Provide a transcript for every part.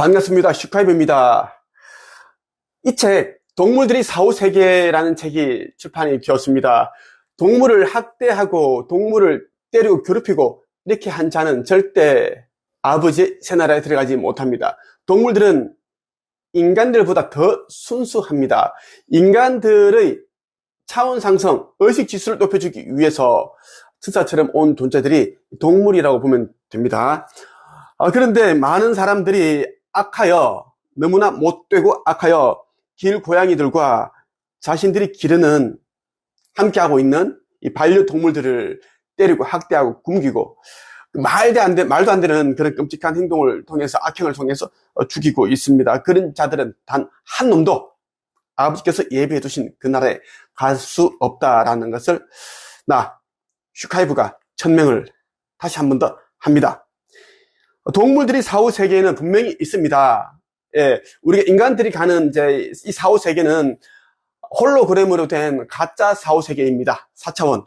반갑습니다. 슈카이브입니다. 이 책, 동물들이 사후세계라는 책이 출판이 되었습니다. 동물을 학대하고 동물을 때리고 괴롭히고 이렇게 한 자는 절대 아버지 새나라에 들어가지 못합니다. 동물들은 인간들보다 더 순수합니다. 인간들의 차원 상승, 의식 지수를 높여주기 위해서 천사처럼 온 존재들이 동물이라고 보면 됩니다. 그런데 많은 사람들이 악하여, 너무나 못되고 악하여 길고양이들과 자신들이 기르는, 함께하고 있는 이 반려동물들을 때리고 학대하고 굶기고 말도 안 되는 그런 끔찍한 행동을 통해서, 악행을 통해서 죽이고 있습니다. 그런 자들은 단 한 놈도 아버지께서 예비해 두신 그 나라에 갈 수 없다라는 것을 슈카이브가 천명을 다시 한 번 더 합니다. 동물들이 사후 세계에는 분명히 있습니다. 예, 우리가 인간들이 가는 이 사후 세계는 홀로그램으로 된 가짜 사후 세계입니다. 4차원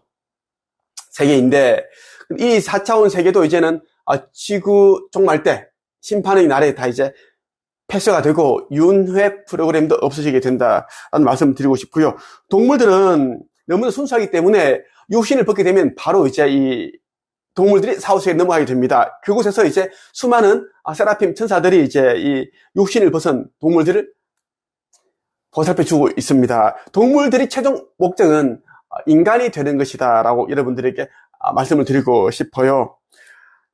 세계인데, 이 4차원 세계도 이제는 지구 종말 때 심판의 날에 다 이제 폐쇄가 되고 윤회 프로그램도 없어지게 된다라는 말씀을 드리고 싶고요. 동물들은 너무나 순수하기 때문에 육신을 벗게 되면 바로 이제 이 동물들이 사후세계에 넘어가게 됩니다. 그곳에서 이제 수많은 세라핌 천사들이 이제 이 육신을 벗은 동물들을 보살펴주고 있습니다. 동물들이 최종 목적은 인간이 되는 것이다 라고 여러분들에게 말씀을 드리고 싶어요.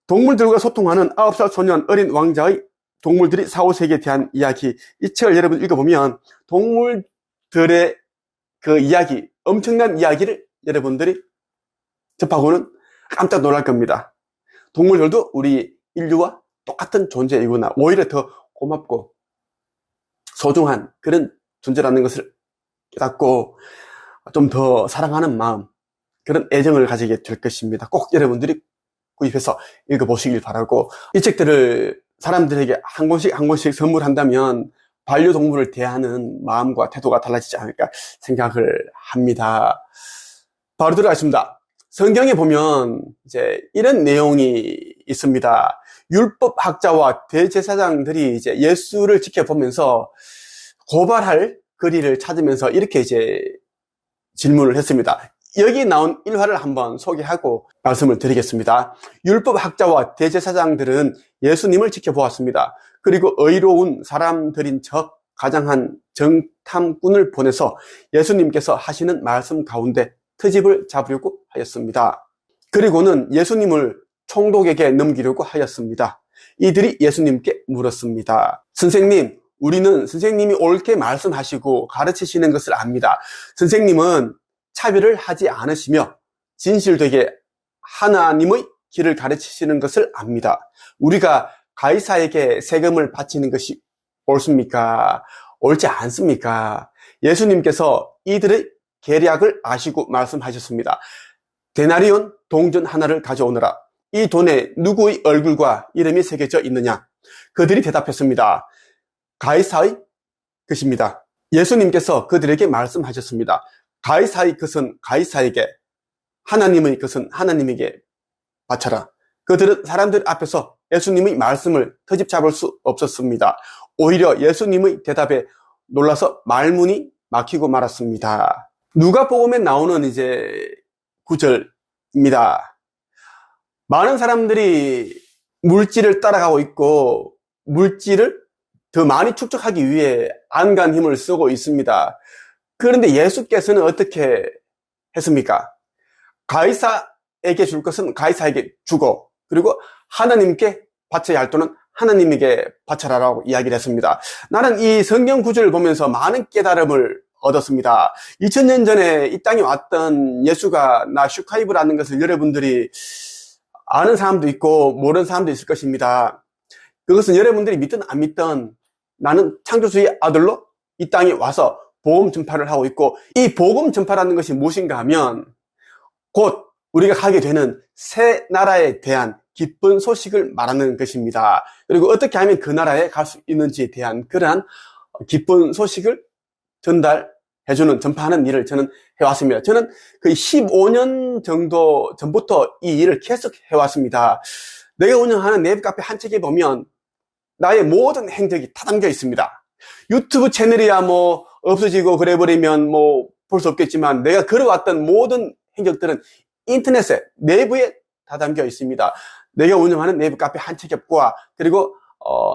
동물들과 소통하는 9살 소년 어린 왕자의 동물들이 사후세계에 대한 이야기, 이 책을 여러분 읽어보면 동물들의 그 이야기, 엄청난 이야기를 여러분들이 접하고는 깜짝 놀랄 겁니다. 동물들도 우리 인류와 똑같은 존재이구나, 오히려 더 고맙고 소중한 그런 존재라는 것을 깨닫고 좀 더 사랑하는 마음, 그런 애정을 가지게 될 것입니다. 꼭 여러분들이 구입해서 읽어보시길 바라고, 이 책들을 사람들에게 한 권씩 선물한다면 반려동물을 대하는 마음과 태도가 달라지지 않을까 생각을 합니다. 바로 들어가겠습니다. 성경에 보면 이제 이런 내용이 있습니다. 율법학자와 대제사장들이 이제 예수를 지켜보면서 고발할 거리를 찾으면서 이렇게 이제 질문을 했습니다. 여기 나온 일화를 한번 소개하고 말씀을 드리겠습니다. 율법학자와 대제사장들은 예수님을 지켜보았습니다. 그리고 의로운 사람들인 척 가장한 정탐꾼을 보내서 예수님께서 하시는 말씀 가운데 트집을 잡으려고 하였습니다. 그리고는 예수님을 총독에게 넘기려고 하였습니다. 이들이 예수님께 물었습니다. 선생님, 우리는 선생님이 옳게 말씀하시고 가르치시는 것을 압니다. 선생님은 차별을 하지 않으시며 진실되게 하나님의 길을 가르치시는 것을 압니다. 우리가 가이사에게 세금을 바치는 것이 옳습니까? 옳지 않습니까? 예수님께서 이들의 계략을 아시고 말씀하셨습니다. 데나리온 동전 하나를 가져오너라. 이 돈에 누구의 얼굴과 이름이 새겨져 있느냐? 그들이 대답했습니다. 가이사의 것입니다. 예수님께서 그들에게 말씀하셨습니다. 가이사의 것은 가이사에게, 하나님의 것은 하나님에게 바쳐라. 그들은 사람들 앞에서 예수님의 말씀을 트집 잡을 수 없었습니다. 오히려 예수님의 대답에 놀라서 말문이 막히고 말았습니다. 누가복음에 나오는 이제 구절입니다. 많은 사람들이 물질을 따라가고 있고 물질을 더 많이 축적하기 위해 안간 힘을 쓰고 있습니다. 그런데 예수께서는 어떻게 했습니까? 가이사에게 줄 것은 가이사에게 주고, 그리고 하나님께 바쳐야 할 돈은 하나님에게 바쳐라라고 이야기를 했습니다. 나는 이 성경 구절을 보면서 많은 깨달음을 얻었습니다. 2000년 전에 이 땅에 왔던 예수가 슈카이브라는 것을 여러분들이 아는 사람도 있고 모르는 사람도 있을 것입니다. 그것은 여러분들이 믿든 안 믿든 나는 창조주의 아들로 이 땅에 와서 복음 전파를 하고 있고, 이 복음 전파라는 것이 무엇인가 하면 곧 우리가 가게 되는 새 나라에 대한 기쁜 소식을 말하는 것입니다. 그리고 어떻게 하면 그 나라에 갈 수 있는지에 대한 그러한 기쁜 소식을 전달해주는, 전파하는 일을 저는 해왔습니다. 저는 거의 15년 정도 전부터 이 일을 계속 해왔습니다. 내가 운영하는 네이버 카페 한 책에 보면 나의 모든 행적이 다 담겨 있습니다. 유튜브 채널이야 뭐 없어지고 그래버리면 뭐 볼 수 없겠지만 내가 걸어왔던 모든 행적들은 인터넷에 내부에 다 담겨 있습니다. 내가 운영하는 내부 카페 한채겹과 그리고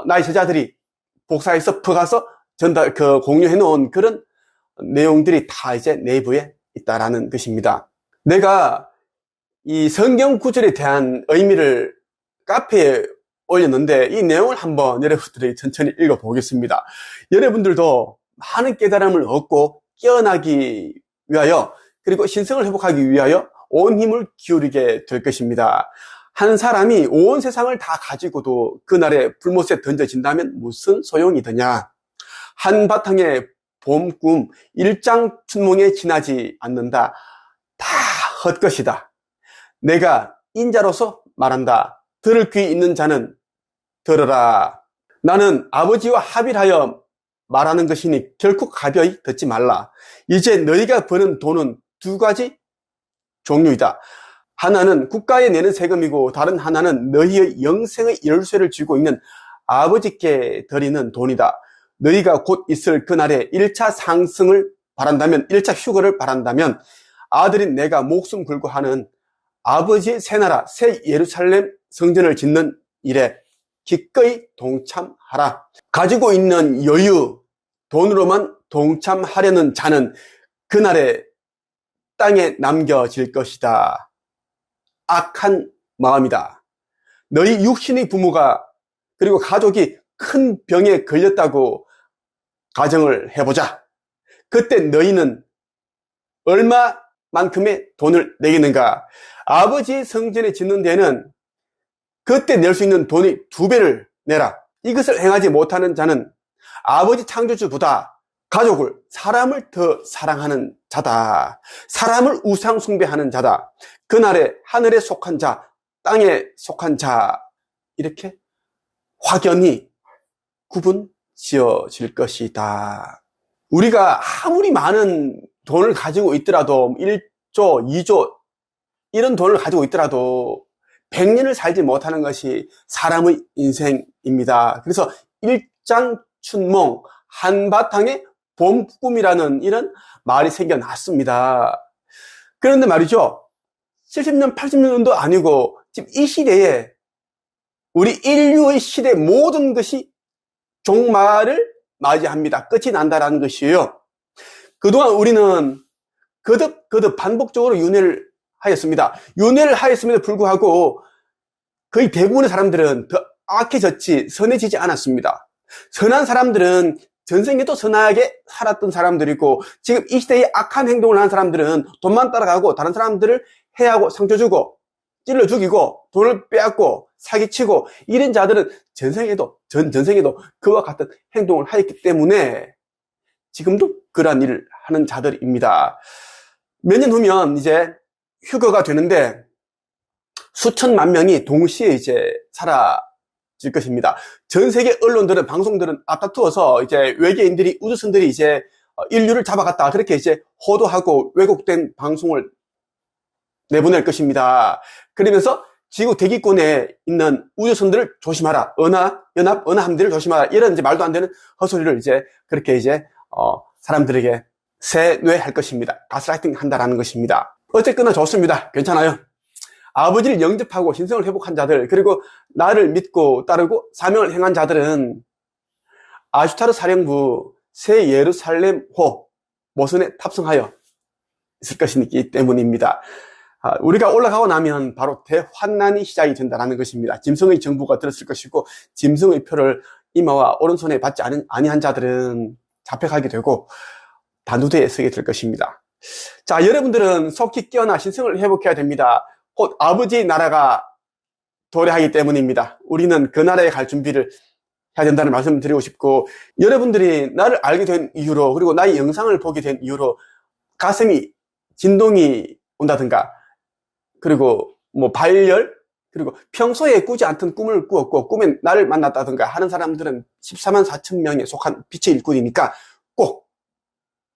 나의 제자들이 복사해서 퍼가서 공유해 놓은 그런 내용들이 다 이제 내부에 있다라는 것입니다. 내가 이 성경 구절에 대한 의미를 카페에 올렸는데 이 내용을 한번 여러분들이 천천히 읽어보겠습니다. 여러분들도 많은 깨달음을 얻고 깨어나기 위하여 그리고 신성을 회복하기 위하여 온 힘을 기울이게 될 것입니다. 한 사람이 온 세상을 다 가지고도 그날에 불못에 던져진다면 무슨 소용이 되냐. 한바탕의 봄꿈 일장춘몽에 지나지 않는다. 다 헛것이다. 내가 인자로서 말한다. 들을 귀 있는 자는 들으라. 나는 아버지와 합의하여 말하는 것이니 결코 가벼이 듣지 말라. 이제 너희가 버는 돈은 두 가지 종류이다. 하나는 국가에 내는 세금이고 다른 하나는 너희의 영생의 열쇠를 쥐고 있는 아버지께 드리는 돈이다. 너희가 곧 있을 그날에 1차 상승을 바란다면 1차 휴거를 바란다면 아들인 내가 목숨 걸고 하는 아버지의 새나라 새 예루살렘 성전을 짓는 일에 기꺼이 동참하라. 가지고 있는 여유, 돈으로만 동참하려는 자는 그날에 땅에 남겨질 것이다. 악한 마음이다. 너희 육신의 부모가 그리고 가족이 큰 병에 걸렸다고 가정을 해보자. 그때 너희는 얼마만큼의 돈을 내겠는가? 아버지의 성전에 짓는 데는 그때 낼 수 있는 돈이 2배를 내라. 이것을 행하지 못하는 자는 아버지 창조주보다 가족을, 사람을 더 사랑하는 자다. 사람을 우상 숭배하는 자다. 그날에 하늘에 속한 자, 땅에 속한 자, 이렇게 확연히 구분 지어질 것이다. 우리가 아무리 많은 돈을 가지고 있더라도 1조, 2조 이런 돈을 가지고 있더라도 100년을 살지 못하는 것이 사람의 인생입니다. 그래서 일장춘몽, 한바탕의 봄꿈이라는 이런 말이 생겨났습니다. 그런데 말이죠, 70년, 80년도 아니고 지금 이 시대에 우리 인류의 시대 모든 것이 종말을 맞이합니다. 끝이 난다라는 것이에요. 그동안 우리는 거듭 반복적으로 윤회를 하였습니다. 윤회를 하였음에도 불구하고 거의 대부분의 사람들은 더 악해졌지 선해지지 않았습니다. 선한 사람들은 전생에도 선하게 살았던 사람들이고 지금 이 시대에 악한 행동을 하는 사람들은 돈만 따라가고 다른 사람들을 해하고 상처 주고 찔러 죽이고 돈을 빼앗고 사기치고 이런 자들은 전생에도 그와 같은 행동을 하였기 때문에 지금도 그러한 일을 하는 자들입니다. 몇 년 후면 이제 휴거가 되는데 수천만 명이 동시에 이제 사라질 것입니다. 전 세계 언론들은, 방송들은 앞다투어서 이제 외계인들이, 우주선들이 이제 인류를 잡아갔다, 그렇게 이제 호도하고 왜곡된 방송을 내보낼 것입니다. 그러면서 지구 대기권에 있는 우주선들을 조심하라, 연합 함대를 조심하라, 이런 이제 말도 안 되는 헛소리를 이제 그렇게 이제 사람들에게 세뇌할 것입니다. 가스라이팅 한다라는 것입니다. 어쨌거나 좋습니다. 괜찮아요. 아버지를 영접하고 신성을 회복한 자들, 그리고 나를 믿고 따르고 사명을 행한 자들은 아슈타르 사령부 새 예루살렘호 모선에 탑승하여 있을 것이기 때문입니다. 우리가 올라가고 나면 바로 대환난이 시작이 된다는 것입니다. 짐승의 정부가 들었을 것이고 짐승의 표를 이마와 오른손에 받지 아니한 자들은 잡혀가게 되고 단두대에 서게 될 것입니다. 자, 여러분들은 속히 깨어나 신성을 회복해야 됩니다. 곧 아버지의 나라가 도래하기 때문입니다. 우리는 그 나라에 갈 준비를 해야 된다는 말씀을 드리고 싶고, 여러분들이 나를 알게 된 이후로, 그리고 나의 영상을 보게 된 이후로 가슴이 진동이 온다든가, 그리고 뭐 발열, 그리고 평소에 꾸지 않던 꿈을 꾸었고 꿈에 나를 만났다든가 하는 사람들은 14만 4천 명에 속한 빛의 일꾼이니까 꼭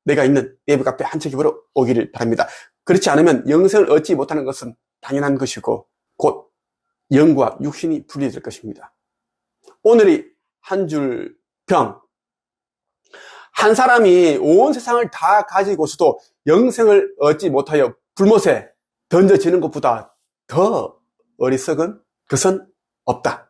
내가 있는 내부 카페 한채기부로 오기를 바랍니다. 그렇지 않으면 영생을 얻지 못하는 것은 당연한 것이고 곧 영과 육신이 분리될 것입니다. 오늘이 한 줄 병. 한 사람이 온 세상을 다 가지고서도 영생을 얻지 못하여 불못에 던져지는 것보다 더 어리석은 것은 없다.